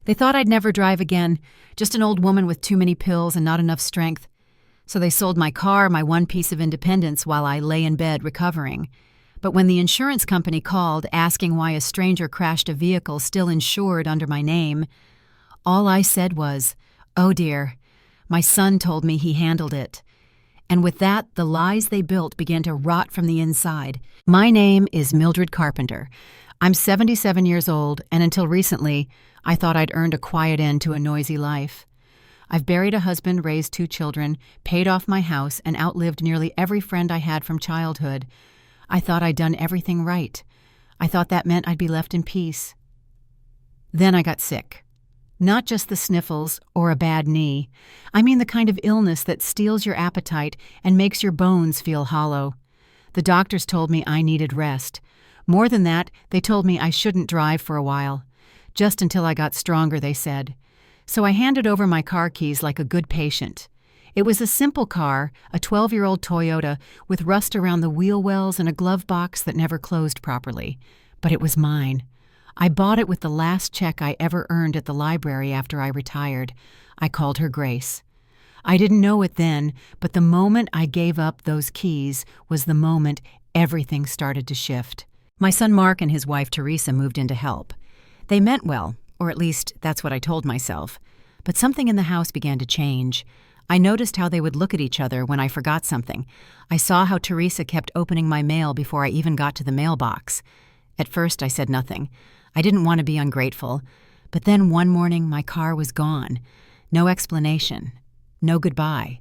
They thought I'd never drive again, just an old woman with too many pills and not enough strength. So they sold my car, my one piece of independence, while I lay in bed recovering. But when the insurance company called asking why a stranger crashed a vehicle still insured under my name, all I said was, "Oh dear, my son told me he handled it." And with that, the lies they built began to rot from the inside. My name is Mildred Carpenter. I'm 77 years old, and until recently, I thought I'd earned a quiet end to a noisy life. I've buried a husband, raised 2 children, paid off my house, and outlived nearly every friend I had from childhood. I thought I'd done everything right. I thought that meant I'd be left in peace. Then I got sick. Not just the sniffles or a bad knee. I mean the kind of illness that steals your appetite and makes your bones feel hollow. The doctors told me I needed rest. More than that, they told me I shouldn't drive for a while. Just until I got stronger, they said. So I handed over my car keys like a good patient. It was a simple car, a 12-year-old Toyota with rust around the wheel wells and a glove box that never closed properly. But it was mine. I bought it with the last check I ever earned at the library after I retired. I called her Grace. I didn't know it then, but the moment I gave up those keys was the moment everything started to shift. My son Mark and his wife Teresa moved in to help. They meant well, or at least that's what I told myself. But something in the house began to change. I noticed how they would look at each other when I forgot something. I saw how Teresa kept opening my mail before I even got to the mailbox. At first, I said nothing. I didn't want to be ungrateful. But then one morning, my car was gone. No explanation. No goodbye.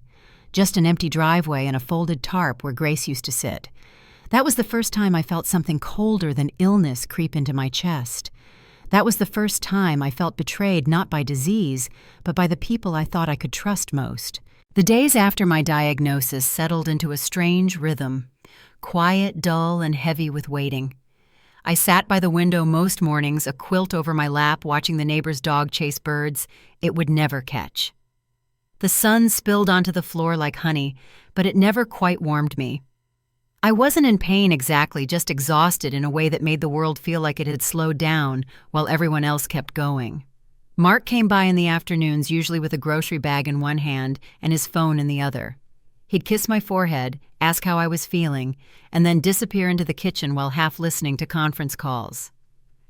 Just an empty driveway and a folded tarp where Grace used to sit. That was the first time I felt something colder than illness creep into my chest. That was the first time I felt betrayed not by disease, but by the people I thought I could trust most. The days after my diagnosis settled into a strange rhythm, quiet, dull, and heavy with waiting. I sat by the window most mornings, a quilt over my lap, watching the neighbor's dog chase birds it would never catch. The sun spilled onto the floor like honey, but it never quite warmed me. I wasn't in pain exactly, just exhausted in a way that made the world feel like it had slowed down while everyone else kept going. Mark came by in the afternoons, usually with a grocery bag in one hand and his phone in the other. He'd kiss my forehead, ask how I was feeling, and then disappear into the kitchen while half listening to conference calls.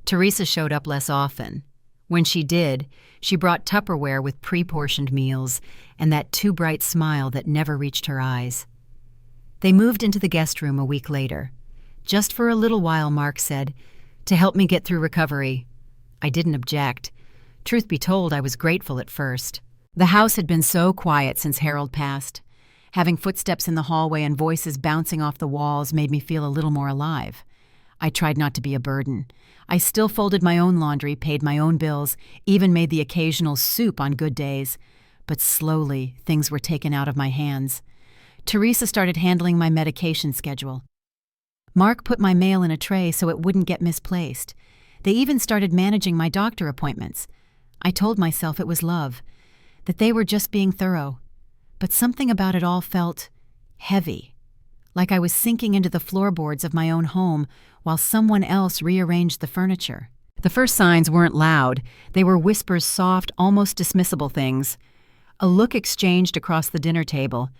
Teresa showed up less often. When she did, she brought Tupperware with pre-portioned meals and that too bright smile that never reached her eyes. They moved into the guest room a week later. Just for a little while, Mark said, to help me get through recovery. I didn't object. Truth be told, I was grateful at first. The house had been so quiet since Harold passed. Having footsteps in the hallway and voices bouncing off the walls made me feel a little more alive. I tried not to be a burden. I still folded my own laundry, paid my own bills, even made the occasional soup on good days. But slowly, things were taken out of my hands. Teresa started handling my medication schedule. Mark put my mail in a tray so it wouldn't get misplaced. They even started managing my doctor appointments. I told myself it was love, that they were just being thorough. But something about it all felt heavy, like I was sinking into the floorboards of my own home while someone else rearranged the furniture. The first signs weren't loud. They were whispers, soft, almost dismissible things. A look exchanged across the dinner table.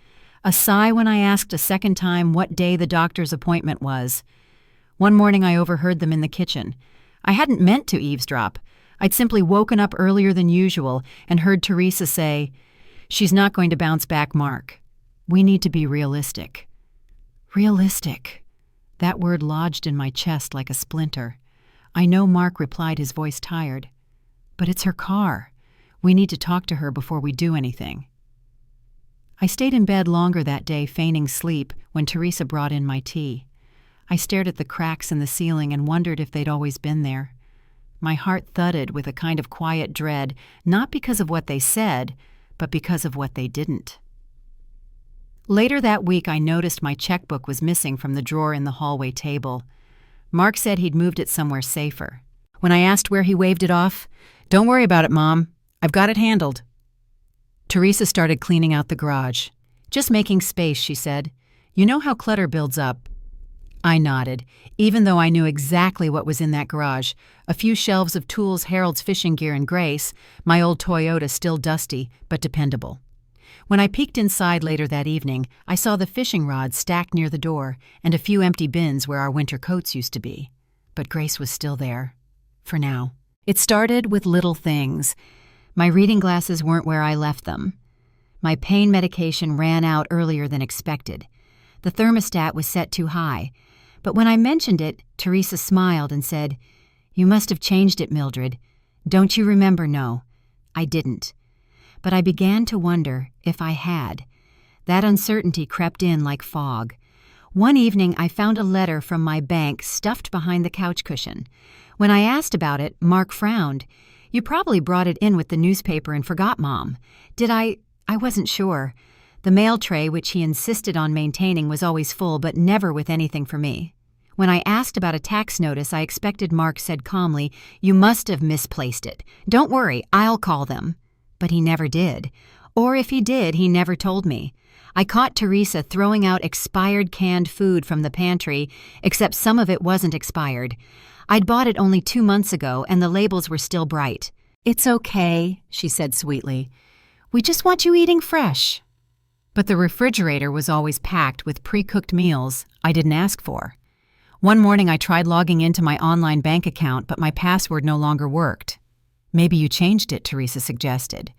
A sigh when I asked a second time what day the doctor's appointment was. One morning I overheard them in the kitchen. I hadn't meant to eavesdrop. I'd simply woken up earlier than usual and heard Teresa say, "She's not going to bounce back, Mark. We need to be realistic." Realistic. That word lodged in my chest like a splinter. I know Mark replied, his voice tired. But it's her car. We need to talk to her before we do anything. I stayed in bed longer that day, feigning sleep, when Teresa brought in my tea. I stared at the cracks in the ceiling and wondered if they'd always been there. My heart thudded with a kind of quiet dread, not because of what they said, but because of what they didn't. Later that week, I noticed my checkbook was missing from the drawer in the hallway table. Mark said he'd moved it somewhere safer. When I asked where he waved it off, "Don't worry about it, Mom. I've got it handled." Teresa started cleaning out the garage. "Just making space," she said. "You know how clutter builds up." I nodded, even though I knew exactly what was in that garage. A few shelves of tools, Harold's fishing gear, and Grace, my old Toyota still dusty, but dependable. When I peeked inside later that evening, I saw the fishing rods stacked near the door and a few empty bins where our winter coats used to be. But Grace was still there. For now. It started with little things. My reading glasses weren't where I left them. My pain medication ran out earlier than expected. The thermostat was set too high. But when I mentioned it, Teresa smiled and said, "You must have changed it, Mildred. Don't you remember?" No, I didn't. But I began to wonder if I had. That uncertainty crept in like fog. One evening, I found a letter from my bank stuffed behind the couch cushion. When I asked about it, Mark frowned. "You probably brought it in with the newspaper and forgot, Mom." Did I? I wasn't sure. The mail tray, which he insisted on maintaining, was always full, but never with anything for me. When I asked about a tax notice, I expected Mark said calmly, "You must have misplaced it. Don't worry, I'll call them." But he never did. Or if he did, he never told me. I caught Teresa throwing out expired canned food from the pantry, except some of it wasn't expired. I'd bought it only 2 months ago, and the labels were still bright. "It's okay," she said sweetly. "We just want you eating fresh." But the refrigerator was always packed with pre-cooked meals I didn't ask for. One morning I tried logging into my online bank account, but my password no longer worked. "Maybe you changed it," Teresa suggested.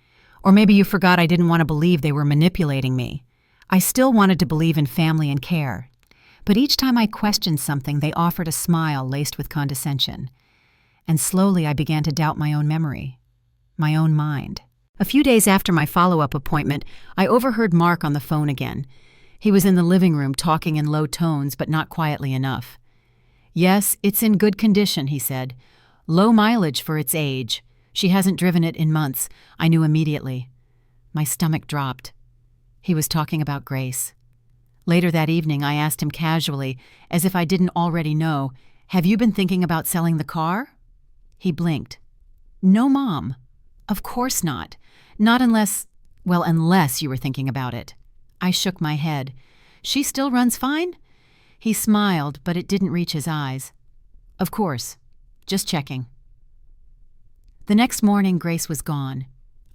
"Or maybe you forgot I didn't want to believe they were manipulating me." I still wanted to believe in family and care. But each time I questioned something, they offered a smile laced with condescension. And slowly I began to doubt my own memory, my own mind. A few days after my follow-up appointment, I overheard Mark on the phone again. He was in the living room talking in low tones, but not quietly enough. "Yes, it's in good condition," he said. "Low mileage for its age. She hasn't driven it in months." I knew immediately. My stomach dropped. He was talking about Grace. Later that evening, I asked him casually, as if I didn't already know, "Have you been thinking about selling the car?" He blinked. "No, Mom. Of course not. Not unless you were thinking about it." I shook my head. "She still runs fine?" He smiled, but it didn't reach his eyes. "Of course. Just checking." The next morning, Grace was gone.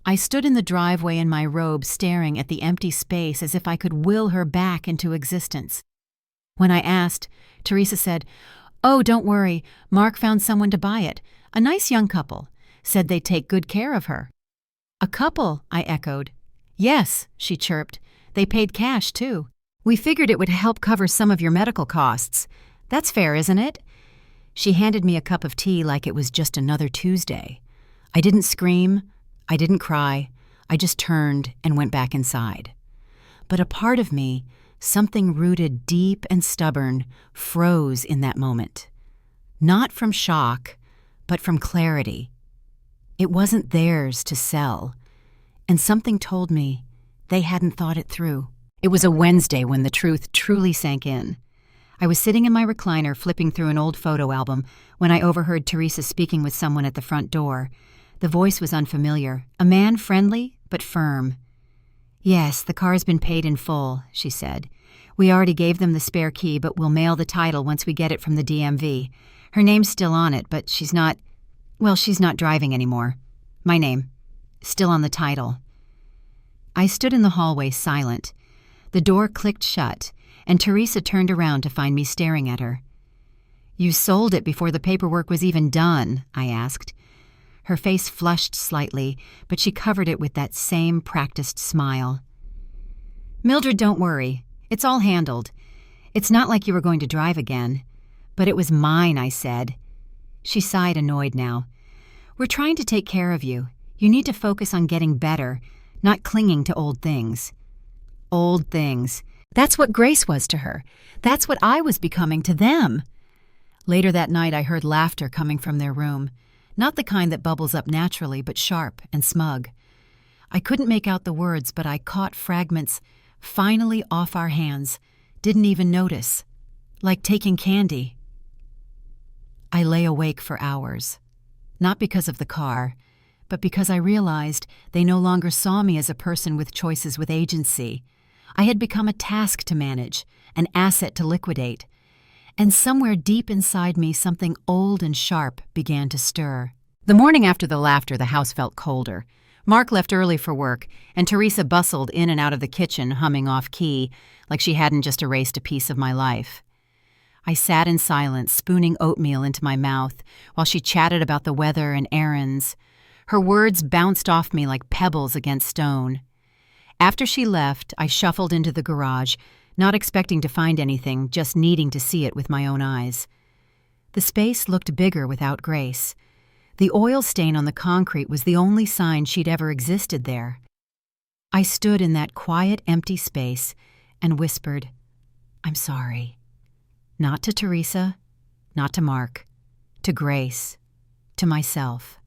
I stood in the driveway in my robe staring at the empty space as if I could will her back into existence. When I asked, Teresa said, "Oh, don't worry. Mark found someone to buy it. A nice young couple. Said they'd take good care of her." "A couple?" I echoed. "Yes," she chirped. "They paid cash, too. We figured it would help cover some of your medical costs. That's fair, isn't it?" She handed me a cup of tea like it was just another Tuesday. I didn't scream. I didn't cry. I just turned and went back inside. But a part of me, something rooted deep and stubborn, froze in that moment. Not from shock, but from clarity. It wasn't theirs to sell, and something told me they hadn't thought it through. It was a Wednesday when the truth truly sank in. I was sitting in my recliner flipping through an old photo album when I overheard Teresa speaking with someone at the front door. The voice was unfamiliar, a man friendly but firm. "Yes, the car's been paid in full," she said. "We already gave them the spare key, but we'll mail the title once we get it from the DMV. Her name's still on it, but she's not driving anymore. My name. Still on the title." I stood in the hallway silent. The door clicked shut, and Teresa turned around to find me staring at her. "You sold it before the paperwork was even done?" I asked. Her face flushed slightly, but she covered it with that same practiced smile. "Mildred, don't worry. It's all handled. It's not like you were going to drive again." "But it was mine," I said. She sighed, annoyed now. "We're trying to take care of you. You need to focus on getting better, not clinging to old things." Old things. That's what Grace was to her. That's what I was becoming to them. Later that night, I heard laughter coming from their room. Not the kind that bubbles up naturally, but sharp and smug. I couldn't make out the words, but I caught fragments, "finally off our hands, didn't even notice, like taking candy." I lay awake for hours, not because of the car, but because I realized they no longer saw me as a person with choices with agency. I had become a task to manage, an asset to liquidate. and somewhere deep inside me something old and sharp began to stir. The morning after the laughter, the house felt colder. Mark left early for work, and Teresa bustled in and out of the kitchen, humming off-key, like she hadn't just erased a piece of my life. I sat in silence, spooning oatmeal into my mouth, while she chatted about the weather and errands. Her words bounced off me like pebbles against stone. After she left, I shuffled into the garage, not expecting to find anything, just needing to see it with my own eyes. The space looked bigger without Grace. The oil stain on the concrete was the only sign she'd ever existed there. I stood in that quiet, empty space and whispered, "I'm sorry." Not to Teresa, not to Mark, to Grace, to myself.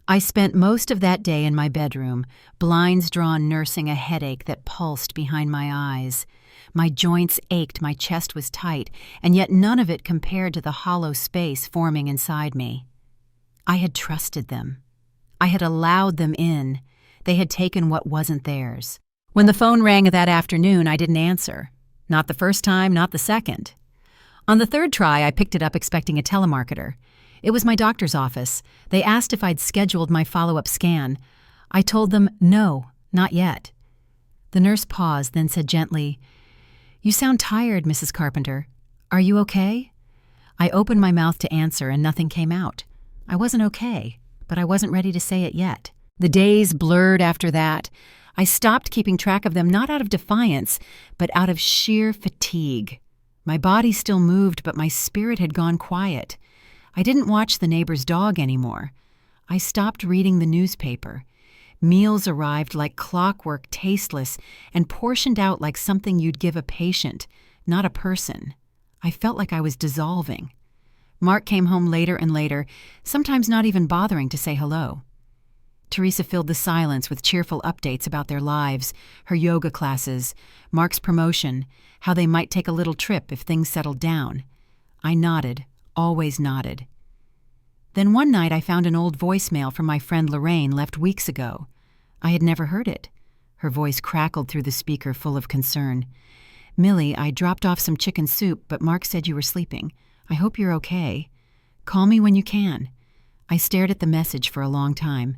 I spent most of that day in my bedroom, blinds drawn, nursing a headache that pulsed behind my eyes. My joints ached, my chest was tight, and yet none of it compared to the hollow space forming inside me. I had trusted them. I had allowed them in. They had taken what wasn't theirs. When the phone rang that afternoon, I didn't answer. Not the first time, not the second. On the third try, I picked it up expecting a telemarketer. It was my doctor's office. They asked if I'd scheduled my follow-up scan. I told them, no, not yet. The nurse paused, then said gently, "You sound tired, Mrs. Carpenter. Are you okay?" I opened my mouth to answer, and nothing came out. I wasn't okay, but I wasn't ready to say it yet. The days blurred after that. I stopped keeping track of them, not out of defiance, but out of sheer fatigue. My body still moved, but my spirit had gone quiet. I didn't watch the neighbor's dog anymore. I stopped reading the newspaper. Meals arrived like clockwork, tasteless, and portioned out like something you'd give a patient, not a person. I felt like I was dissolving. Mark came home later and later, sometimes not even bothering to say hello. Teresa filled the silence with cheerful updates about their lives, her yoga classes, Mark's promotion, how they might take a little trip if things settled down. I nodded, always nodded. Then one night I found an old voicemail from my friend Lorraine left weeks ago. I had never heard it. Her voice crackled through the speaker, full of concern. "Millie, I dropped off some chicken soup, but Mark said you were sleeping. I hope you're okay. Call me when you can." I stared at the message for a long time.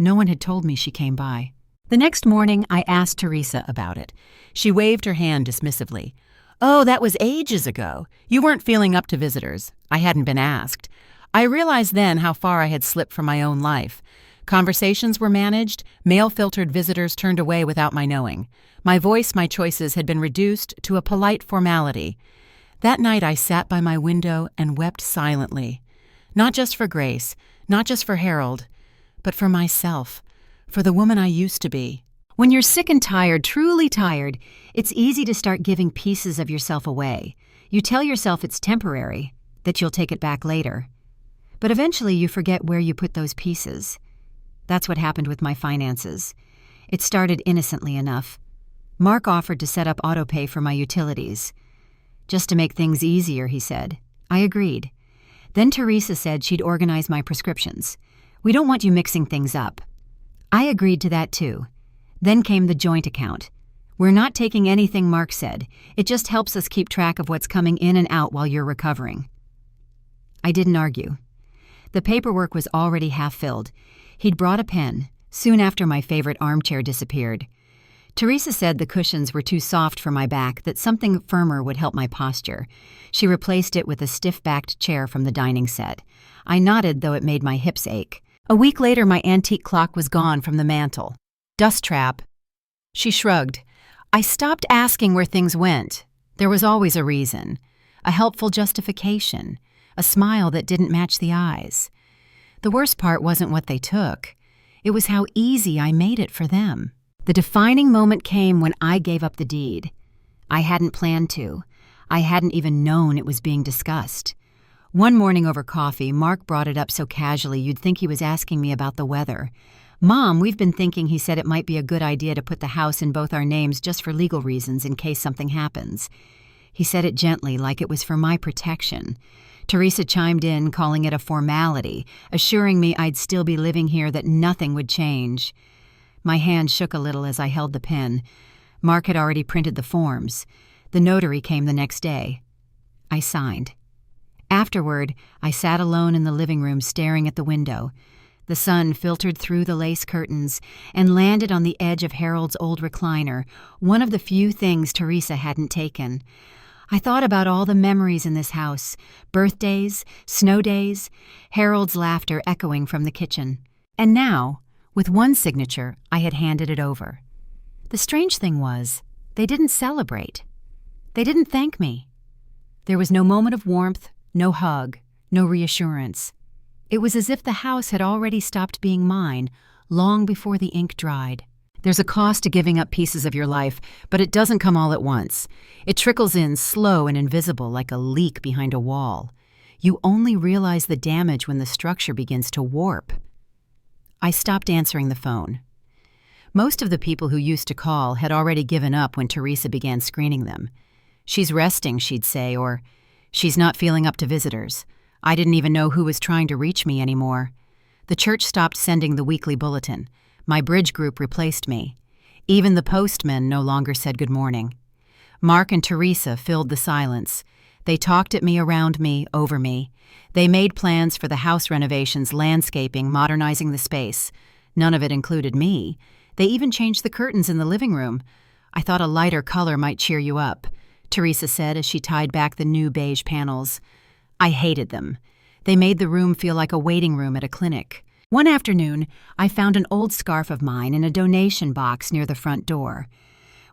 No one had told me she came by. The next morning, I asked Teresa about it. She waved her hand dismissively. "Oh, that was ages ago. You weren't feeling up to visitors. I hadn't been asked." I realized then how far I had slipped from my own life. Conversations were managed, mail-filtered visitors turned away without my knowing. My voice, my choices had been reduced to a polite formality. That night I sat by my window and wept silently. Not just for Grace, not just for Harold, but for myself, for the woman I used to be. When you're sick and tired, truly tired, it's easy to start giving pieces of yourself away. You tell yourself it's temporary, that you'll take it back later. But eventually you forget where you put those pieces. That's what happened with my finances. It started innocently enough. Mark offered to set up autopay for my utilities. Just to make things easier, he said. I agreed. Then Teresa said she'd organize my prescriptions. "We don't want you mixing things up." I agreed to that too. Then came the joint account. "We're not taking anything," Mark said. "It just helps us keep track of what's coming in and out while you're recovering." I didn't argue. The paperwork was already half filled. He'd brought a pen, soon after my favorite armchair disappeared. Teresa said the cushions were too soft for my back, that something firmer would help my posture. She replaced it with a stiff-backed chair from the dining set. I nodded, though it made my hips ache. A week later, my antique clock was gone from the mantel. Dust trap. She shrugged. I stopped asking where things went. There was always a reason, a helpful justification, a smile that didn't match the eyes. The worst part wasn't what they took. It was how easy I made it for them. The defining moment came when I gave up the deed. I hadn't planned to. I hadn't even known it was being discussed. One morning over coffee, Mark brought it up so casually you'd think he was asking me about the weather. "Mom, we've been thinking," he said, "it might be a good idea to put the house in both our names just for legal reasons in case something happens." He said it gently, like it was for my protection. Teresa chimed in, calling it a formality, assuring me I'd still be living here, that nothing would change. My hand shook a little as I held the pen. Mark had already printed the forms. The notary came the next day. I signed. Afterward, I sat alone in the living room staring at the window. The sun filtered through the lace curtains and landed on the edge of Harold's old recliner, one of the few things Teresa hadn't taken. I thought about all the memories in this house, birthdays, snow days, Harold's laughter echoing from the kitchen. And now, with one signature, I had handed it over. The strange thing was, they didn't celebrate. They didn't thank me. There was no moment of warmth, no hug, no reassurance. It was as if the house had already stopped being mine long before the ink dried. There's a cost to giving up pieces of your life, but it doesn't come all at once. It trickles in slow and invisible like a leak behind a wall. You only realize the damage when the structure begins to warp. I stopped answering the phone. Most of the people who used to call had already given up when Teresa began screening them. She's resting, she'd say, or she's not feeling up to visitors. I didn't even know who was trying to reach me anymore. The church stopped sending the weekly bulletin. My bridge group replaced me. Even the postmen no longer said good morning. Mark and Teresa filled the silence. They talked at me, around me, over me. They made plans for the house renovations, landscaping, modernizing the space. None of it included me. They even changed the curtains in the living room. I thought a lighter color might cheer you up, Teresa said as she tied back the new beige panels. I hated them. They made the room feel like a waiting room at a clinic. One afternoon, I found an old scarf of mine in a donation box near the front door.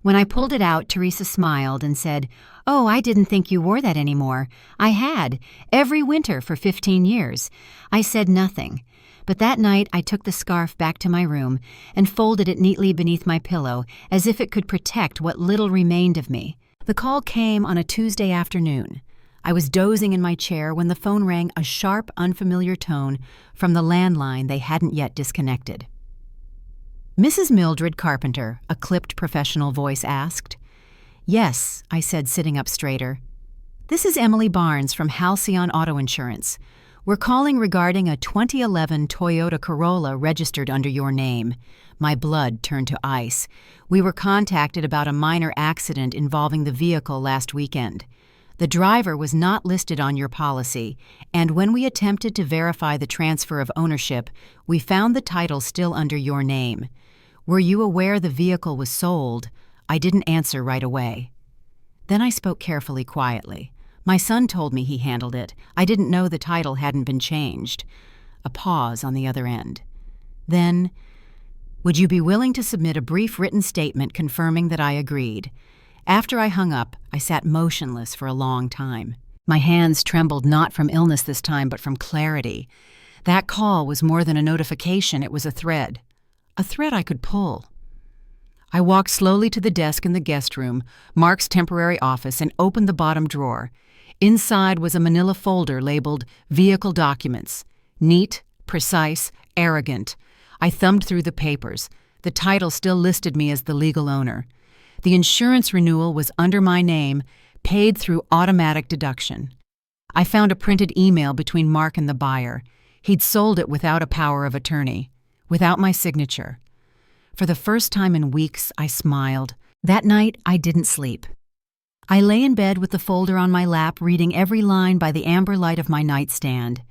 When I pulled it out, Teresa smiled and said, "Oh, I didn't think you wore that anymore. I had, every winter for 15 years. I said nothing. But that night, I took the scarf back to my room and folded it neatly beneath my pillow as if it could protect what little remained of me. The call came on a Tuesday afternoon. I was dozing in my chair when the phone rang, a sharp, unfamiliar tone from the landline they hadn't yet disconnected. "Mrs. Mildred Carpenter," a clipped professional voice asked. "Yes," I said, sitting up straighter. "This is Emily Barnes from Halcyon Auto Insurance. We're calling regarding a 2011 Toyota Corolla registered under your name." My blood turned to ice. "We were contacted about a minor accident involving the vehicle last weekend. The driver was not listed on your policy, and when we attempted to verify the transfer of ownership, we found the title still under your name. Were you aware the vehicle was sold?" I didn't answer right away. Then I spoke carefully, quietly. "My son told me he handled it. I didn't know the title hadn't been changed." A pause on the other end. Then, "Would you be willing to submit a brief written statement confirming that I agreed?" After I hung up, I sat motionless for a long time. My hands trembled not from illness this time, but from clarity. That call was more than a notification, it was a thread I could pull. I walked slowly to the desk in the guest room, Mark's temporary office, and opened the bottom drawer. Inside was a manila folder labeled Vehicle Documents. Neat, precise, arrogant. I thumbed through the papers. The title still listed me as the legal owner. The insurance renewal was under my name, paid through automatic deduction. I found a printed email between Mark and the buyer. He'd sold it without a power of attorney, without my signature. For the first time in weeks, I smiled. That night, I didn't sleep. I lay in bed with the folder on my lap, reading every line by the amber light of my nightstand.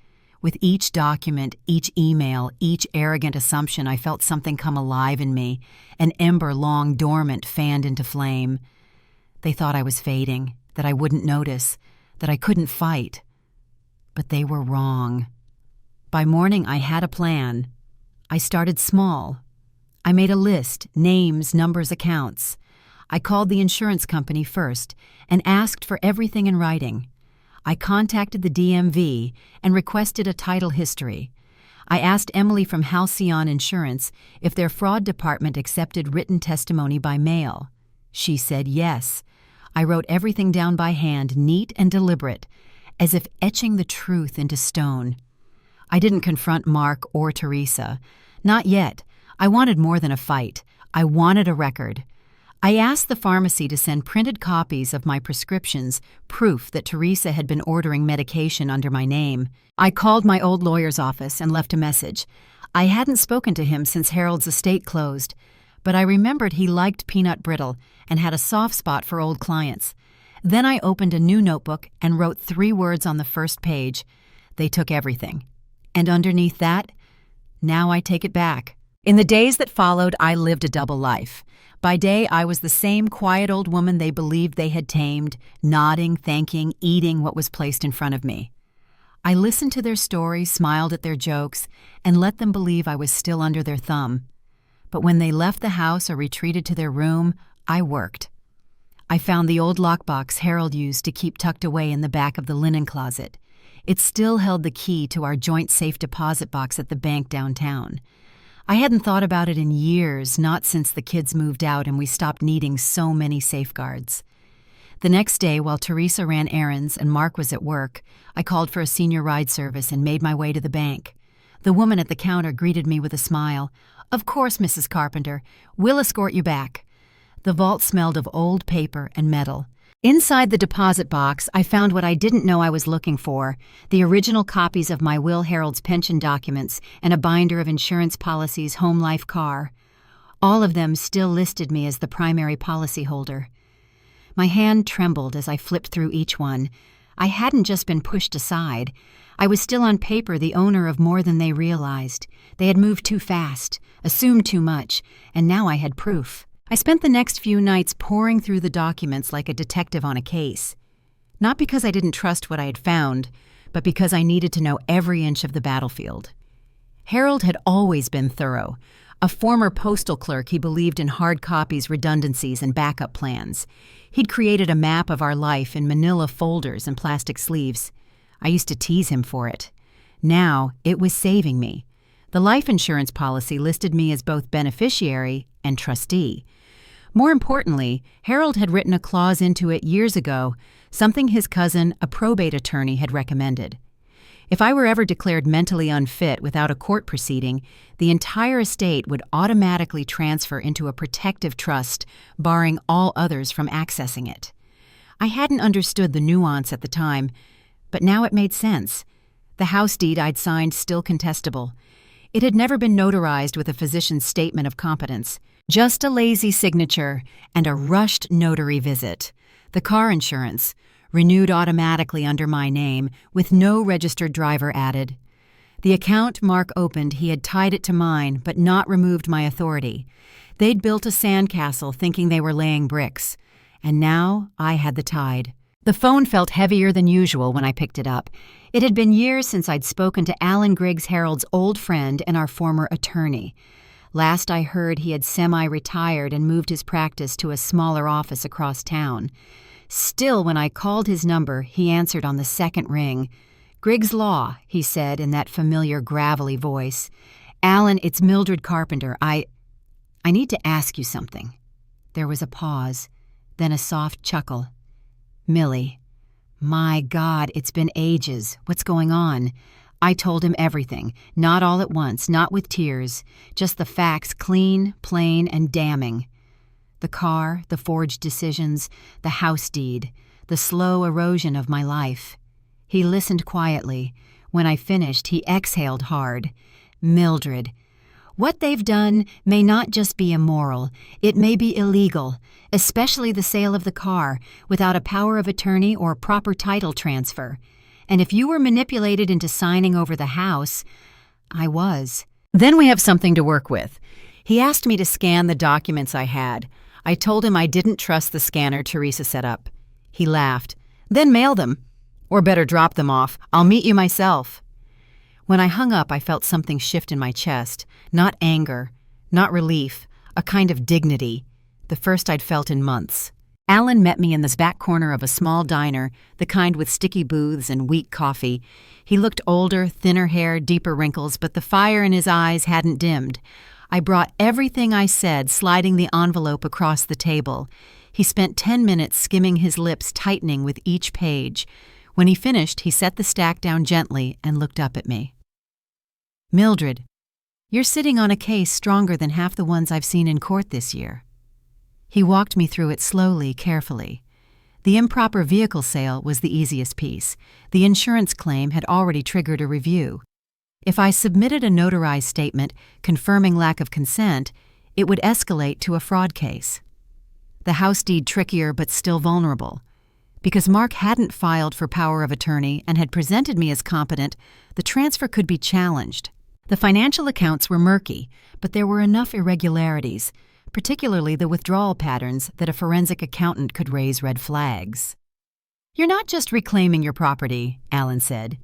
With each document, each email, each arrogant assumption, I felt something come alive in me, an ember long dormant fanned into flame. They thought I was fading, that I wouldn't notice, that I couldn't fight. But they were wrong. By morning, I had a plan. I started small. I made a list, names, numbers, accounts. I called the insurance company first and asked for everything in writing. I contacted the DMV and requested a title history. I asked Emily from Halcyon Insurance if their fraud department accepted written testimony by mail. She said yes. I wrote everything down by hand, neat and deliberate, as if etching the truth into stone. I didn't confront Mark or Teresa. Not yet. I wanted more than a fight. I wanted a record. I asked the pharmacy to send printed copies of my prescriptions, proof that Teresa had been ordering medication under my name. I called my old lawyer's office and left a message. I hadn't spoken to him since Harold's estate closed, but I remembered he liked peanut brittle and had a soft spot for old clients. Then I opened a new notebook and wrote 3 words on the first page. They took everything. And underneath that, now I take it back. In the days that followed, I lived a double life. By day, I was the same quiet old woman they believed they had tamed, nodding, thanking, eating what was placed in front of me. I listened to their stories, smiled at their jokes, and let them believe I was still under their thumb. But when they left the house or retreated to their room, I worked. I found the old lockbox Harold used to keep tucked away in the back of the linen closet. It still held the key to our joint safe deposit box at the bank downtown. I hadn't thought about it in years, not since the kids moved out and we stopped needing so many safeguards. The next day, while Teresa ran errands and Mark was at work, I called for a senior ride service and made my way to the bank. The woman at the counter greeted me with a smile. "Of course, Mrs. Carpenter. We'll escort you back." The vault smelled of old paper and metal. Inside the deposit box, I found what I didn't know I was looking for: the original copies of my Will Harold's pension documents and a binder of insurance policies home life car. All of them still listed me as the primary policyholder. My hand trembled as I flipped through each one. I hadn't just been pushed aside. I was still on paper the owner of more than they realized. They had moved too fast, assumed too much, and now I had proof. I spent the next few nights poring through the documents like a detective on a case. Not because I didn't trust what I had found, but because I needed to know every inch of the battlefield. Harold had always been thorough. A former postal clerk, he believed in hard copies, redundancies, and backup plans. He'd created a map of our life in manila folders and plastic sleeves. I used to tease him for it. Now, it was saving me. The life insurance policy listed me as both beneficiary and trustee. More importantly, Harold had written a clause into it years ago, something his cousin, a probate attorney, had recommended. If I were ever declared mentally unfit without a court proceeding, the entire estate would automatically transfer into a protective trust, barring all others from accessing it. I hadn't understood the nuance at the time, but now it made sense. The house deed I'd signed still contestable. It had never been notarized with a physician's statement of competence. Just a lazy signature and a rushed notary visit. The car insurance, renewed automatically under my name, with no registered driver added. The account Mark opened, he had tied it to mine, but not removed my authority. They'd built a sandcastle thinking they were laying bricks. And now I had the tide. The phone felt heavier than usual when I picked it up. It had been years since I'd spoken to Alan Griggs Harold's old friend and our former attorney. Last I heard, he had semi-retired and moved his practice to a smaller office across town. Still, when I called his number, he answered on the second ring. "Griggs Law," he said in that familiar gravelly voice. "Alan, it's Mildred Carpenter. I need to ask you something." There was a pause, then a soft chuckle. "Millie. My God, it's been ages. What's going on?" I told him everything, not all at once, not with tears, just the facts, clean, plain, and damning. The car, the forged decisions, the house deed, the slow erosion of my life. He listened quietly. When I finished, he exhaled hard. "Mildred, what they've done may not just be immoral, it may be illegal, especially the sale of the car, without a power of attorney or proper title transfer. And if you were manipulated into signing over the house, I was. Then we have something to work with." He asked me to scan the documents I had. I told him I didn't trust the scanner Teresa set up. He laughed. "Then mail them. Or better drop them off. I'll meet you myself." When I hung up, I felt something shift in my chest. Not anger, not relief, a kind of dignity, the first I'd felt in months. Alan met me in this back corner of a small diner, the kind with sticky booths and weak coffee. He looked older, thinner hair, deeper wrinkles, but the fire in his eyes hadn't dimmed. I brought everything I said, sliding the envelope across the table. He spent 10 minutes skimming, his lips tightening with each page. When he finished, he set the stack down gently and looked up at me. "Mildred, you're sitting on a case stronger than half the ones I've seen in court this year." He walked me through it slowly, carefully. The improper vehicle sale was the easiest piece. The insurance claim had already triggered a review. If I submitted a notarized statement confirming lack of consent, it would escalate to a fraud case. The house deed trickier but still vulnerable. Because Mark hadn't filed for power of attorney and had presented me as competent, the transfer could be challenged. The financial accounts were murky, but there were enough irregularities, particularly the withdrawal patterns, that a forensic accountant could raise red flags. "You're not just reclaiming your property," Alan said.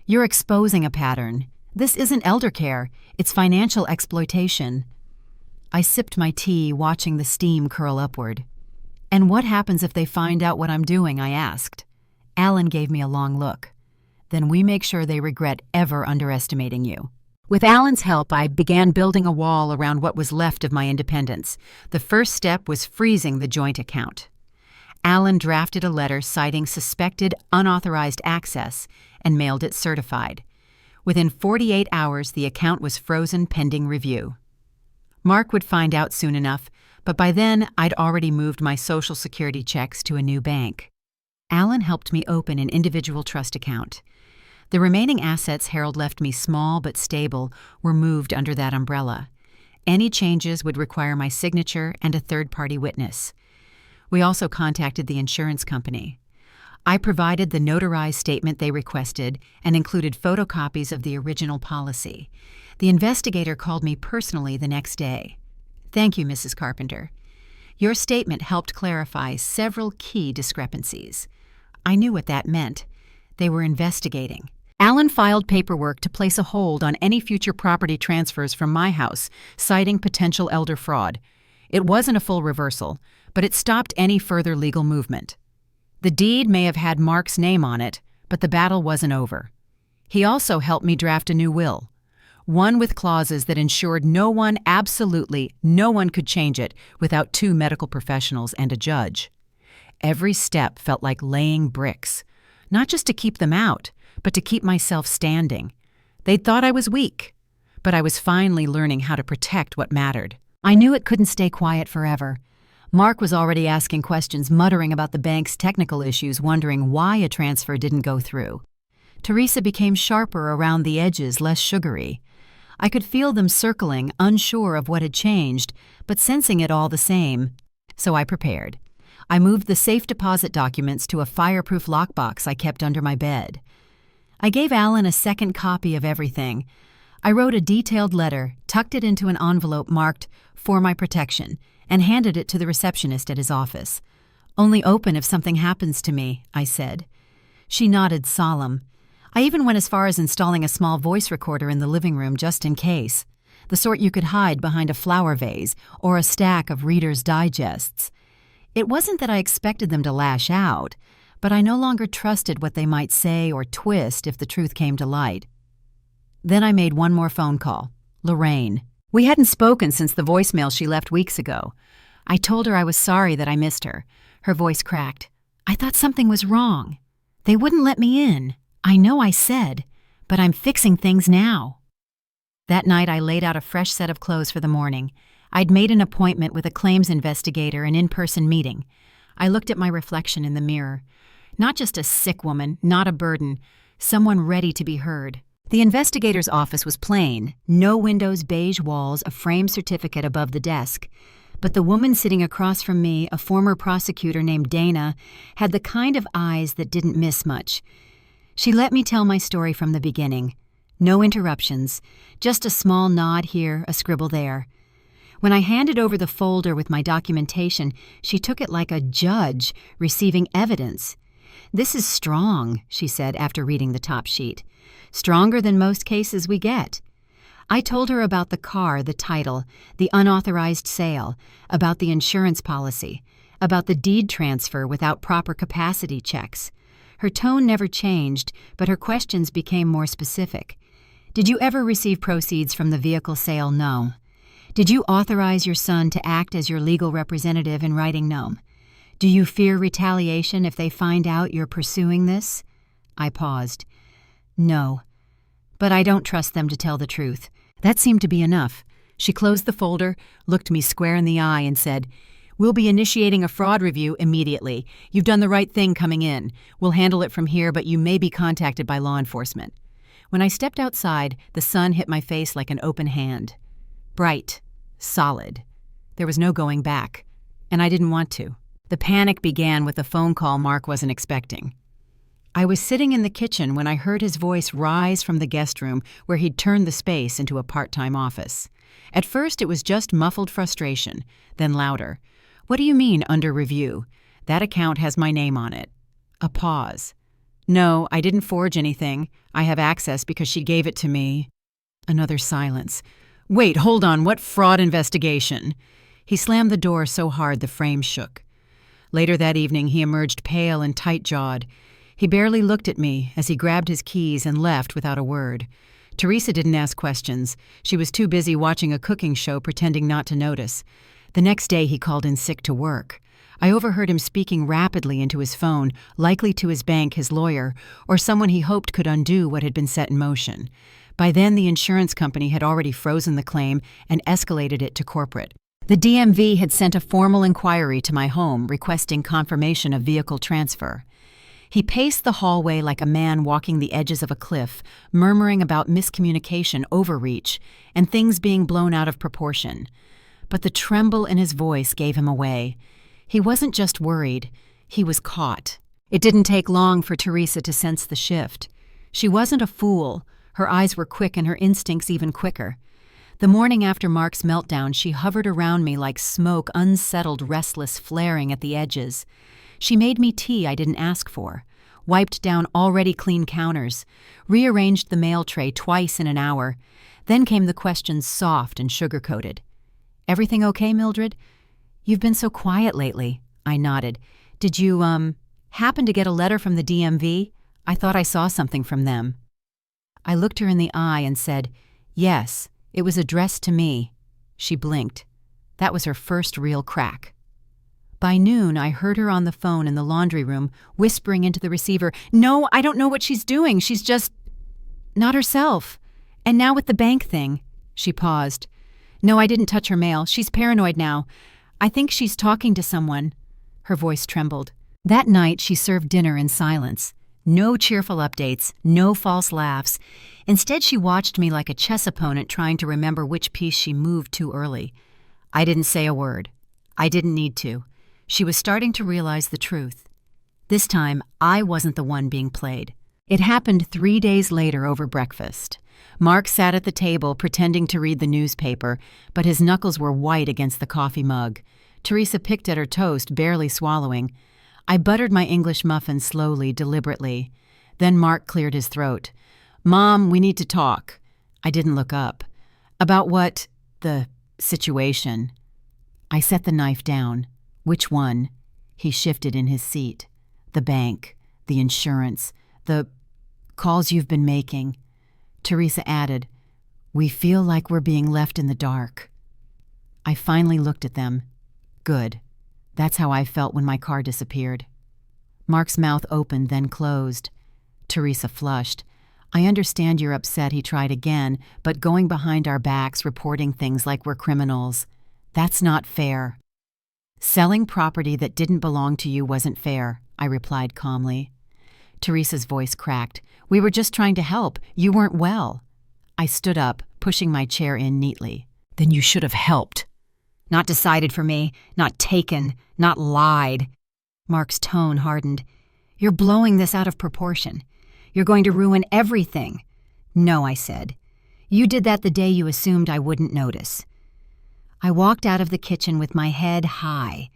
"You're exposing a pattern. This isn't elder care, it's financial exploitation." I sipped my tea, watching the steam curl upward. "And what happens if they find out what I'm doing?" I asked. Alan gave me a long look. "Then we make sure they regret ever underestimating you." With Alan's help, I began building a wall around what was left of my independence. The first step was freezing the joint account. Alan drafted a letter citing suspected unauthorized access and mailed it certified. Within 48 hours, the account was frozen pending review. Mark would find out soon enough, but by then I'd already moved my Social Security checks to a new bank. Alan helped me open an individual trust account. The remaining assets Harold left me, small but stable, were moved under that umbrella. Any changes would require my signature and a third-party witness. We also contacted the insurance company. I provided the notarized statement they requested and included photocopies of the original policy. The investigator called me personally the next day. "Thank you, Mrs. Carpenter. Your statement helped clarify several key discrepancies." I knew what that meant. They were investigating. Alan filed paperwork to place a hold on any future property transfers from my house, citing potential elder fraud. It wasn't a full reversal, but it stopped any further legal movement. The deed may have had Mark's name on it, but the battle wasn't over. He also helped me draft a new will, one with clauses that ensured absolutely no one could change it without 2 medical professionals and a judge. Every step felt like laying bricks, not just to keep them out, but to keep myself standing. They'd thought I was weak, but I was finally learning how to protect what mattered. I knew it couldn't stay quiet forever. Mark was already asking questions, muttering about the bank's technical issues, wondering why a transfer didn't go through. Teresa became sharper around the edges, less sugary. I could feel them circling, unsure of what had changed, but sensing it all the same. So I prepared. I moved the safe deposit documents to a fireproof lockbox I kept under my bed. I gave Alan a second copy of everything. I wrote a detailed letter, tucked it into an envelope marked "For my protection," and handed it to the receptionist at his office. "Only open if something happens to me," I said. She nodded, solemn. I even went as far as installing a small voice recorder in the living room just in case, the sort you could hide behind a flower vase or a stack of Reader's Digests. It wasn't that I expected them to lash out, but I no longer trusted what they might say or twist if the truth came to light. Then I made one more phone call. Lorraine. We hadn't spoken since the voicemail she left weeks ago. I told her I was sorry that I missed her. Her voice cracked. "I thought something was wrong. They wouldn't let me in. I know I said, but I'm fixing things now." That night I laid out a fresh set of clothes for the morning. I'd made an appointment with a claims investigator, an in-person meeting. I looked at my reflection in the mirror. Not just a sick woman, not a burden, someone ready to be heard. The investigator's office was plain, no windows, beige walls, a framed certificate above the desk. But the woman sitting across from me, a former prosecutor named Dana, had the kind of eyes that didn't miss much. She let me tell my story from the beginning. No interruptions, just a small nod here, a scribble there. When I handed over the folder with my documentation, she took it like a judge receiving evidence. "This is strong," she said after reading the top sheet. "Stronger than most cases we get." I told her about the car, the title, the unauthorized sale, about the insurance policy, about the deed transfer without proper capacity checks. Her tone never changed, but her questions became more specific. "Did you ever receive proceeds from the vehicle sale?" "No." "Did you authorize your son to act as your legal representative in writing?" "No." "Do you fear retaliation if they find out you're pursuing this?" I paused. "No. But I don't trust them to tell the truth." That seemed to be enough. She closed the folder, looked me square in the eye, and said, "We'll be initiating a fraud review immediately. You've done the right thing coming in. We'll handle it from here, but you may be contacted by law enforcement." When I stepped outside, the sun hit my face like an open hand. Bright, solid. There was no going back, and I didn't want to. The panic began with a phone call Mark wasn't expecting. I was sitting in the kitchen when I heard his voice rise from the guest room where he'd turned the space into a part-time office. At first, it was just muffled frustration, then louder. "What do you mean, under review? That account has my name on it." A pause. "No, I didn't forge anything. I have access because she gave it to me." Another silence. "Wait, hold on, what fraud investigation?" He slammed the door so hard the frame shook. Later that evening, he emerged pale and tight-jawed. He barely looked at me as he grabbed his keys and left without a word. Teresa didn't ask questions. She was too busy watching a cooking show pretending not to notice. The next day, he called in sick to work. I overheard him speaking rapidly into his phone, likely to his bank, his lawyer, or someone he hoped could undo what had been set in motion. By then, the insurance company had already frozen the claim and escalated it to corporate. The DMV had sent a formal inquiry to my home requesting confirmation of vehicle transfer. He paced the hallway like a man walking the edges of a cliff, murmuring about miscommunication, overreach, and things being blown out of proportion. But the tremble in his voice gave him away. He wasn't just worried, he was caught. It didn't take long for Teresa to sense the shift. She wasn't a fool. Her eyes were quick and her instincts even quicker. The morning after Mark's meltdown, she hovered around me like smoke, unsettled, restless, flaring at the edges. She made me tea I didn't ask for, wiped down already clean counters, rearranged the mail tray twice in an hour. Then came the questions, soft and sugar-coated. "Everything okay, Mildred? You've been so quiet lately." I nodded. "Did you, happen to get a letter from the DMV? I thought I saw something from them." I looked her in the eye and said, "Yes, it was addressed to me." She blinked. That was her first real crack. By noon, I heard her on the phone in the laundry room, whispering into the receiver, "No, I don't know what she's doing. She's just not herself. And now with the bank thing." She paused. "No, I didn't touch her mail. She's paranoid now. I think she's talking to someone." Her voice trembled. That night, she served dinner in silence. No cheerful updates, no false laughs. Instead, she watched me like a chess opponent trying to remember which piece she moved too early. I didn't say a word. I didn't need to. She was starting to realize the truth. This time, I wasn't the one being played. It happened 3 days later over breakfast. Mark sat at the table pretending to read the newspaper, but his knuckles were white against the coffee mug. Teresa picked at her toast, barely swallowing. I buttered my English muffin slowly, deliberately. Then Mark cleared his throat. "Mom, we need to talk." I didn't look up. "About what?" "The situation." I set the knife down. "Which one?" He shifted in his seat. "The bank, the insurance, the calls you've been making." Teresa added, "We feel like we're being left in the dark." I finally looked at them. Good. That's how I felt when my car disappeared. Mark's mouth opened, then closed. Teresa flushed. "I understand you're upset," he tried again, "but going behind our backs, reporting things like we're criminals, that's not fair." "Selling property that didn't belong to you wasn't fair," I replied calmly. Teresa's voice cracked. "We were just trying to help. You weren't well." I stood up, pushing my chair in neatly. "Then you should have helped. Not decided for me, not taken, not lied." Mark's tone hardened. "You're blowing this out of proportion. You're going to ruin everything." "No," I said. "You did that the day you assumed I wouldn't notice." I walked out of the kitchen with my head high.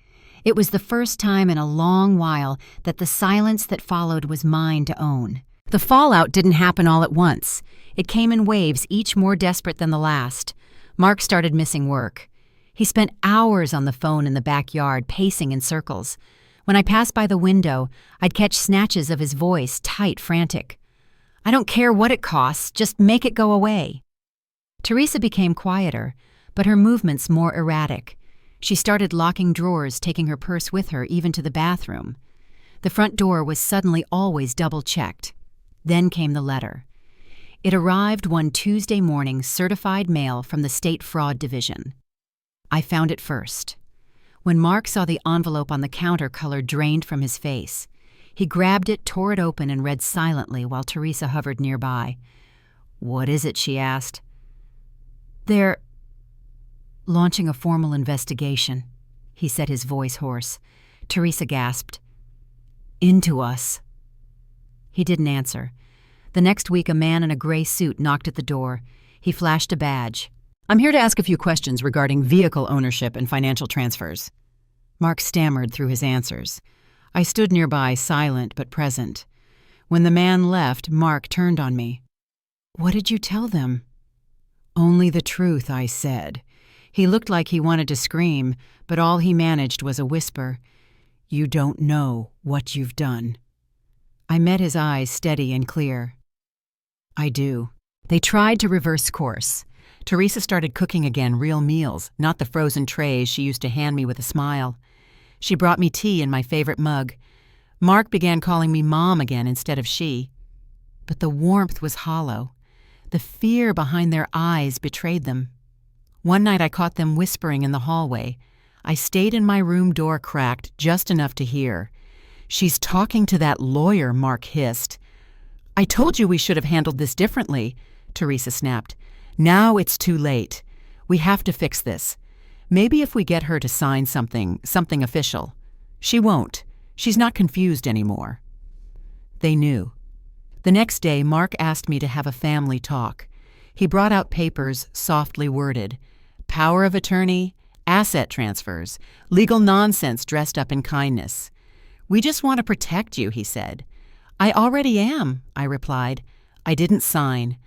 It was the first time in a long while that the silence that followed was mine to own. The fallout didn't happen all at once. It came in waves, each more desperate than the last. Mark started missing work. He spent hours on the phone in the backyard, pacing in circles. When I passed by the window, I'd catch snatches of his voice, tight, frantic. "I don't care what it costs, just make it go away." Teresa became quieter, but her movements more erratic. She started locking drawers, taking her purse with her, even to the bathroom. The front door was suddenly always double-checked. Then came the letter. It arrived one Tuesday morning, certified mail from the State Fraud Division. I found it first. When Mark saw the envelope on the counter, color drained from his face. He grabbed it, tore it open, and read silently while Teresa hovered nearby. "What is it?" she asked. "They're launching a formal investigation," he said, his voice hoarse. Teresa gasped. Into us. He didn't answer. The next week, a man in a gray suit knocked at the door. He flashed a badge. I'm here to ask a few questions regarding vehicle ownership and financial transfers. Mark stammered through his answers. I stood nearby, silent but present. When the man left, Mark turned on me. What did you tell them? Only the truth, I said. He looked like he wanted to scream, but all he managed was a whisper. You don't know what you've done. I met his eyes steady and clear. I do. They tried to reverse course. Teresa started cooking again real meals, not the frozen trays she used to hand me with a smile. She brought me tea in my favorite mug. Mark began calling me Mom again instead of she. But the warmth was hollow. The fear behind their eyes betrayed them. One night I caught them whispering in the hallway. I stayed in my room door cracked just enough to hear. She's talking to that lawyer, Mark hissed. I told you we should have handled this differently, Teresa snapped. Now it's too late. We have to fix this. Maybe if we get her to sign something official. She won't. She's not confused anymore. They knew. The next day, Mark asked me to have a family talk. He brought out papers softly worded. Power of attorney, asset transfers, legal nonsense dressed up in kindness. We just want to protect you, he said. I already am, I replied. I didn't sign.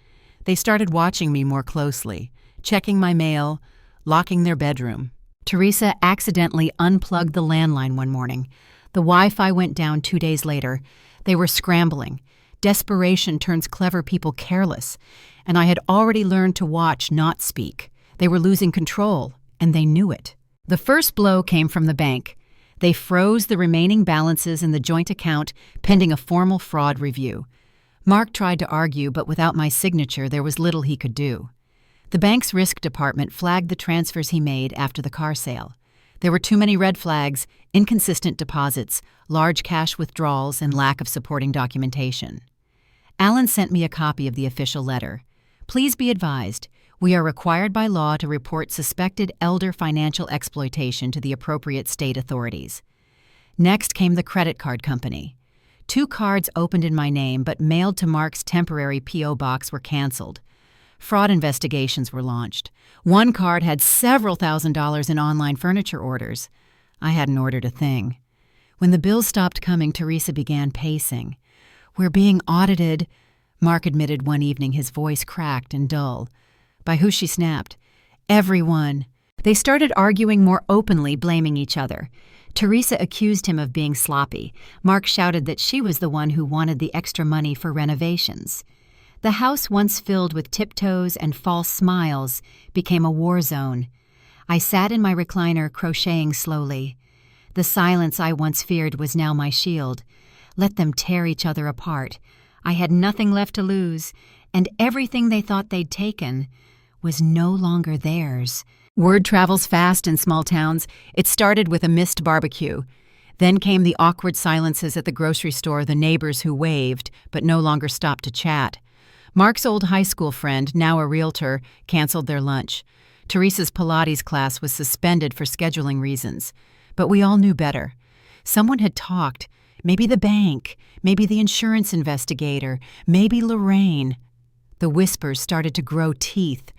They started watching me more closely, checking my mail, locking their bedroom. Teresa accidentally unplugged the landline one morning. The Wi-Fi went down 2 days later. They were scrambling. Desperation turns clever people careless, and I had already learned to watch, not speak. They were losing control, and they knew it. The first blow came from the bank. They froze the remaining balances in the joint account pending a formal fraud review. Mark tried to argue, but without my signature, there was little he could do. The bank's risk department flagged the transfers he made after the car sale. There were too many red flags, inconsistent deposits, large cash withdrawals, and lack of supporting documentation. Alan sent me a copy of the official letter. Please be advised, we are required by law to report suspected elder financial exploitation to the appropriate state authorities. Next came the credit card company. 2 cards opened in my name but mailed to Mark's temporary P.O. box were canceled. Fraud investigations were launched. 1 card had several $1,000s in online furniture orders. I hadn't ordered a thing. When the bills stopped coming, Teresa began pacing. We're being audited, Mark admitted one evening, his voice cracked and dull. By who, she snapped. Everyone. They started arguing more openly, blaming each other. Teresa accused him of being sloppy. Mark shouted that she was the one who wanted the extra money for renovations. The house, once filled with tiptoes and false smiles, became a war zone. I sat in my recliner, crocheting slowly. The silence I once feared was now my shield. Let them tear each other apart. I had nothing left to lose, and everything they thought they'd taken was no longer theirs. Word travels fast in small towns. It started with a missed barbecue. Then came the awkward silences at the grocery store, the neighbors who waved but no longer stopped to chat. Mark's old high school friend, now a realtor, canceled their lunch. Teresa's Pilates class was suspended for scheduling reasons. But we all knew better. Someone had talked. Maybe the bank, maybe the insurance investigator, maybe Lorraine. The whispers started to grow teeth.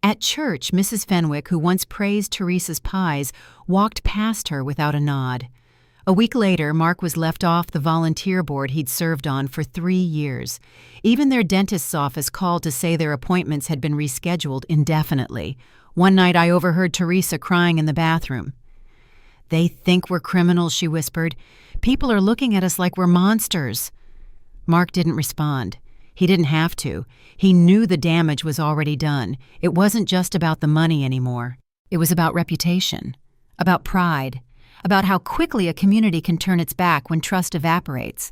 At church, Mrs. Fenwick, who once praised Teresa's pies, walked past her without a nod. A week later, Mark was left off the volunteer board he'd served on for 3 years. Even their dentist's office called to say their appointments had been rescheduled indefinitely. One night I overheard Teresa crying in the bathroom. They think we're criminals, she whispered. People are looking at us like we're monsters. Mark didn't respond. He didn't have to. He knew the damage was already done. It wasn't just about the money anymore. It was about reputation, about pride, about how quickly a community can turn its back when trust evaporates.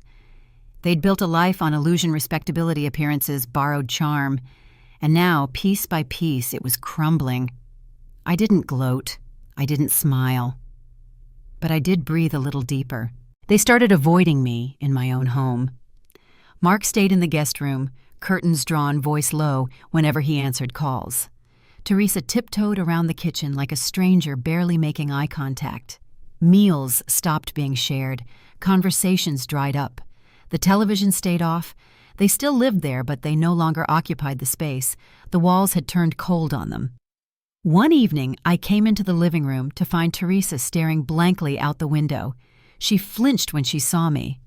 They'd built a life on illusion, respectability, appearances, borrowed charm, and now, piece by piece, it was crumbling. I didn't gloat. I didn't smile. But I did breathe a little deeper. They started avoiding me in my own home. Mark stayed in the guest room, curtains drawn, voice low, whenever he answered calls. Teresa tiptoed around the kitchen like a stranger barely making eye contact. Meals stopped being shared. Conversations dried up. The television stayed off. They still lived there, but they no longer occupied the space. The walls had turned cold on them. One evening, I came into the living room to find Teresa staring blankly out the window. She flinched when she saw me.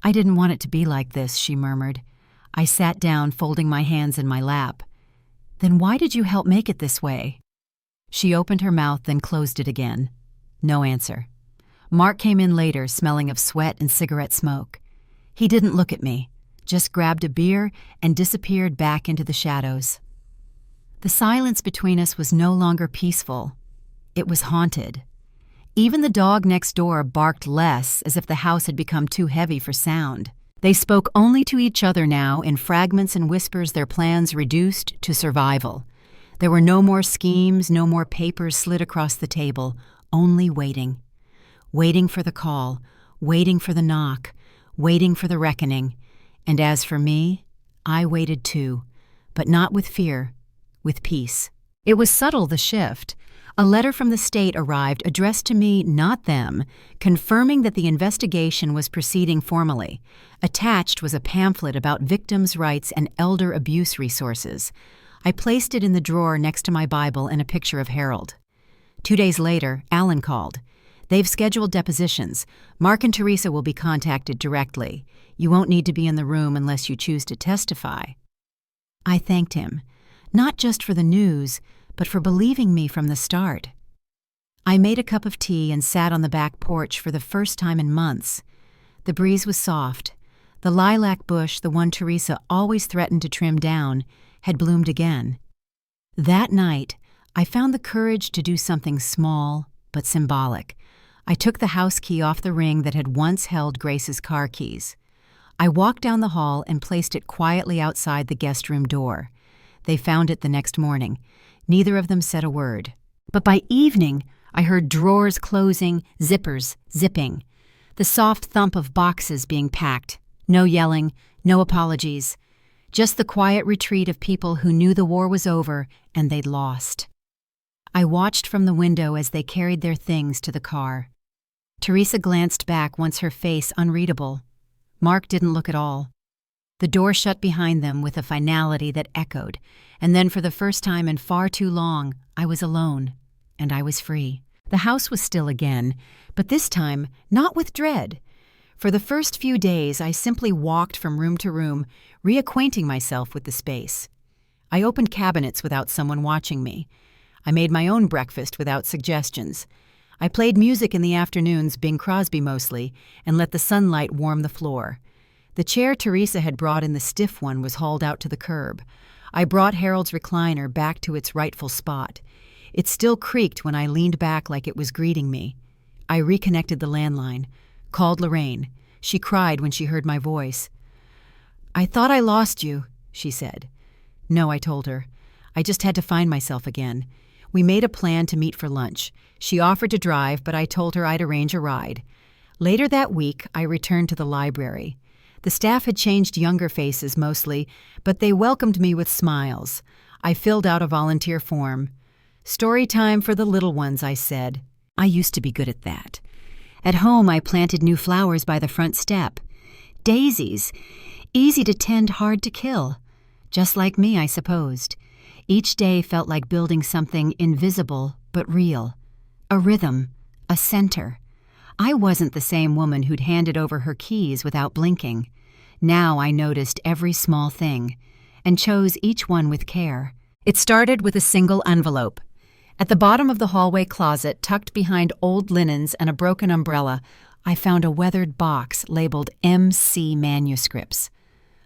"I didn't want it to be like this," she murmured. I sat down, folding my hands in my lap. "Then why did you help make it this way?" She opened her mouth, then closed it again. No answer. Mark came in later, smelling of sweat and cigarette smoke. He didn't look at me, just grabbed a beer and disappeared back into the shadows. The silence between us was no longer peaceful. It was haunted. Even the dog next door barked less, as if the house had become too heavy for sound. They spoke only to each other now in fragments and whispers, their plans reduced to survival. There were no more schemes, no more papers slid across the table, only waiting. Waiting for the call, waiting for the knock, waiting for the reckoning. And as for me, I waited too, but not with fear, with peace. It was subtle, the shift. A letter from the state arrived addressed to me, not them, confirming that the investigation was proceeding formally. Attached was a pamphlet about victims' rights and elder abuse resources. I placed it in the drawer next to my Bible and a picture of Harold. 2 days later, Alan called. "They've scheduled depositions. Mark and Teresa will be contacted directly. You won't need to be in the room unless you choose to testify." I thanked him, not just for the news, but for believing me from the start. I made a cup of tea and sat on the back porch for the first time in months. The breeze was soft. The lilac bush, the one Teresa always threatened to trim down, had bloomed again. That night, I found the courage to do something small but symbolic. I took the house key off the ring that had once held Grace's car keys. I walked down the hall and placed it quietly outside the guest room door. They found it the next morning. Neither of them said a word. But by evening, I heard drawers closing, zippers zipping, the soft thump of boxes being packed. No yelling, no apologies. Just the quiet retreat of people who knew the war was over and they'd lost. I watched from the window as they carried their things to the car. Teresa glanced back, once her face unreadable. Mark didn't look at all. The door shut behind them with a finality that echoed, and then for the first time in far too long, I was alone, and I was free. The house was still again, but this time not with dread. For the first few days, I simply walked from room to room, reacquainting myself with the space. I opened cabinets without someone watching me. I made my own breakfast without suggestions. I played music in the afternoons, Bing Crosby mostly, and let the sunlight warm the floor. The chair Teresa had brought in the stiff one was hauled out to the curb. I brought Harold's recliner back to its rightful spot. It still creaked when I leaned back like it was greeting me. I reconnected the landline, called Lorraine. She cried when she heard my voice. "I thought I lost you," she said. "No," I told her. "I just had to find myself again." We made a plan to meet for lunch. She offered to drive, but I told her I'd arrange a ride. Later that week, I returned to the library. The staff had changed, younger faces mostly, but they welcomed me with smiles. I filled out a volunteer form. "Story time for the little ones," I said. I used to be good at that. At home, I planted new flowers by the front step. Daisies, easy to tend, hard to kill. Just like me, I supposed. Each day felt like building something invisible but real. A rhythm, a center. I wasn't the same woman who'd handed over her keys without blinking. Now I noticed every small thing, and chose each one with care. It started with a single envelope. At the bottom of the hallway closet, tucked behind old linens and a broken umbrella, I found a weathered box labeled MC Manuscripts.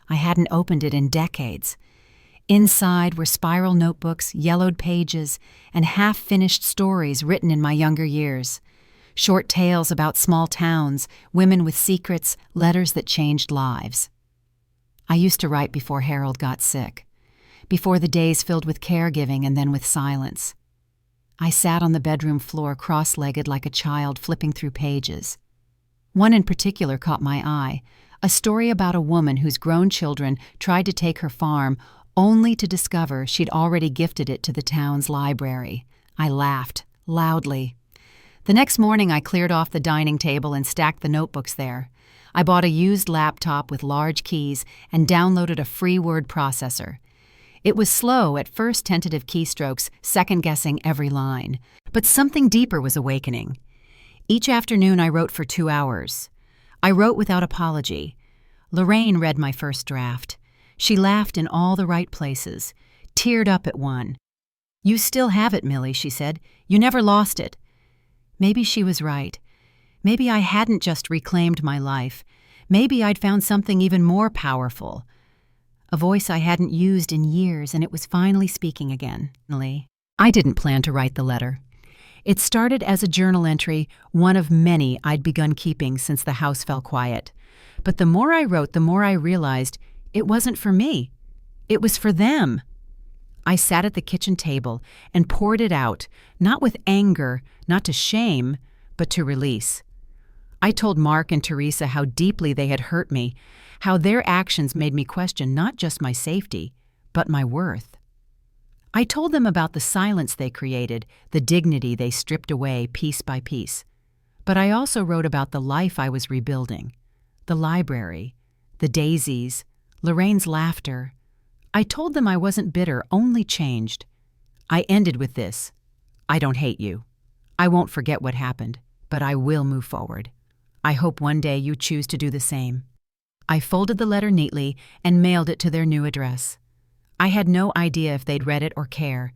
I hadn't opened it in decades. Inside were spiral notebooks, yellowed pages, and half-finished stories written in my younger years. Short tales about small towns, women with secrets, letters that changed lives. I used to write before Harold got sick, before the days filled with caregiving and then with silence. I sat on the bedroom floor cross-legged like a child flipping through pages. One in particular caught my eye, a story about a woman whose grown children tried to take her farm only to discover she'd already gifted it to the town's library. I laughed, loudly. The next morning, I cleared off the dining table and stacked the notebooks there. I bought a used laptop with large keys and downloaded a free word processor. It was slow at first, tentative keystrokes, second-guessing every line. But something deeper was awakening. Each afternoon, I wrote for 2 hours. I wrote without apology. Lorraine read my first draft. She laughed in all the right places, teared up at one. "You still have it, Millie," she said. "You never lost it." Maybe she was right. Maybe I hadn't just reclaimed my life. Maybe I'd found something even more powerful. A voice I hadn't used in years, and it was finally speaking again. I didn't plan to write the letter. It started as a journal entry, one of many I'd begun keeping since the house fell quiet. But the more I wrote, the more I realized it wasn't for me. It was for them. I sat at the kitchen table and poured it out, not with anger, not to shame, but to release. I told Mark and Teresa how deeply they had hurt me, how their actions made me question not just my safety, but my worth. I told them about the silence they created, the dignity they stripped away piece by piece. But I also wrote about the life I was rebuilding, the library, the daisies, Lorraine's laughter. I told them I wasn't bitter, only changed. I ended with this: I don't hate you. I won't forget what happened, but I will move forward. I hope one day you choose to do the same. I folded the letter neatly and mailed it to their new address. I had no idea if they'd read it or care,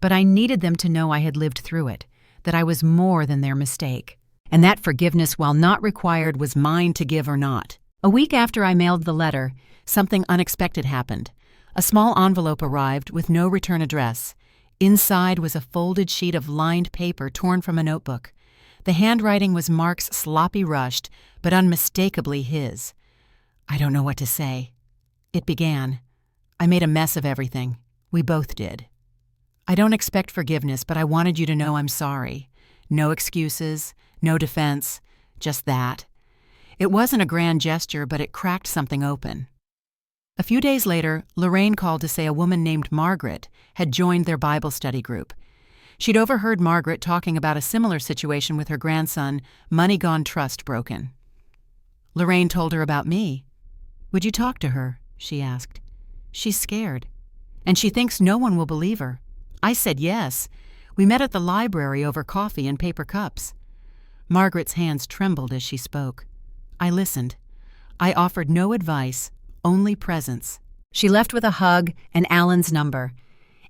but I needed them to know I had lived through it, that I was more than their mistake, and that forgiveness, while not required, was mine to give or not. A week after I mailed the letter, something unexpected happened. A small envelope arrived with no return address. Inside was a folded sheet of lined paper torn from a notebook. The handwriting was Mark's sloppy rushed, but unmistakably his. I don't know what to say. It began. I made a mess of everything. We both did. I don't expect forgiveness, but I wanted you to know I'm sorry. No excuses, no defense, just that. It wasn't a grand gesture, but it cracked something open. A few days later, Lorraine called to say a woman named Margaret had joined their Bible study group. She'd overheard Margaret talking about a similar situation with her grandson, money gone, trust broken. Lorraine told her about me. "Would you talk to her?" she asked. "She's scared, and she thinks no one will believe her." I said yes. We met at the library over coffee and paper cups. Margaret's hands trembled as she spoke. I listened. I offered no advice, only presence. She left with a hug and Alan's number.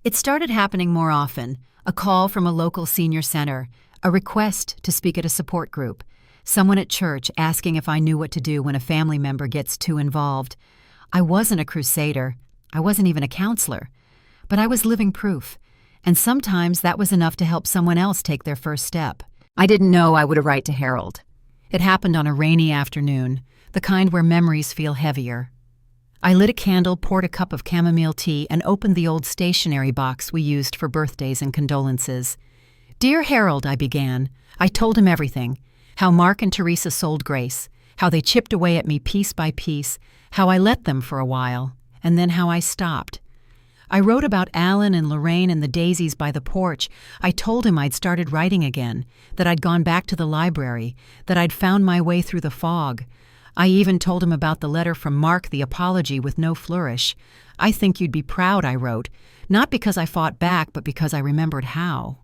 It started happening more often. A call from a local senior center, a request to speak at a support group, someone at church asking if I knew what to do when a family member gets too involved. I wasn't a crusader. I wasn't even a counselor. But I was living proof, and sometimes that was enough to help someone else take their first step. I didn't know I would write to Harold. It happened on a rainy afternoon, the kind where memories feel heavier. I lit a candle, poured a cup of chamomile tea, and opened the old stationery box we used for birthdays and condolences. "Dear Harold," I began. I told him everything. How Mark and Teresa sold Grace, how they chipped away at me piece by piece, how I let them for a while, and then how I stopped. I wrote about Alan and Lorraine and the daisies by the porch. I told him I'd started writing again, that I'd gone back to the library, that I'd found my way through the fog. I even told him about the letter from Mark, the apology with no flourish. "I think you'd be proud," I wrote, not because I fought back, but because I remembered how.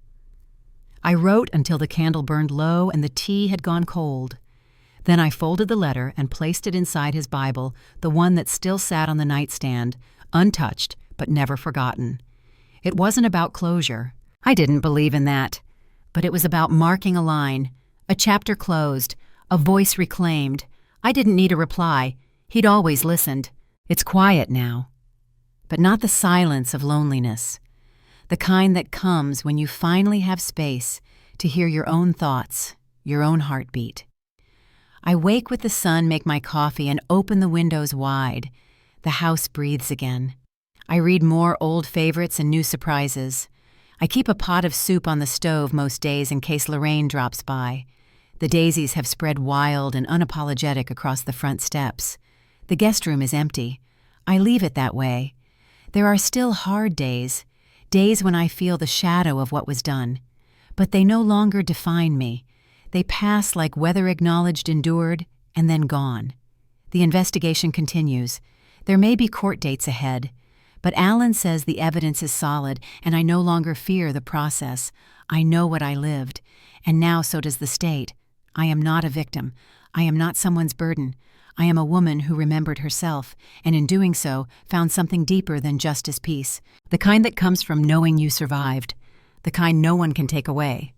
I wrote until the candle burned low and the tea had gone cold. Then I folded the letter and placed it inside his Bible, the one that still sat on the nightstand, untouched but never forgotten. It wasn't about closure. I didn't believe in that. But it was about marking a line, a chapter closed, a voice reclaimed. I didn't need a reply. He'd always listened. It's quiet now. But not the silence of loneliness. The kind that comes when you finally have space to hear your own thoughts, your own heartbeat. I wake with the sun, make my coffee, and open the windows wide. The house breathes again. I read more old favorites and new surprises. I keep a pot of soup on the stove most days in case Lorraine drops by. The daisies have spread wild and unapologetic across the front steps. The guest room is empty. I leave it that way. There are still hard days, days when I feel the shadow of what was done. But they no longer define me. They pass like weather acknowledged endured, and then gone. The investigation continues. There may be court dates ahead, but Alan says the evidence is solid, and I no longer fear the process. I know what I lived, and now so does the state. I am not a victim. I am not someone's burden. I am a woman who remembered herself, and in doing so, found something deeper than justice peace. The kind that comes from knowing you survived. The kind no one can take away.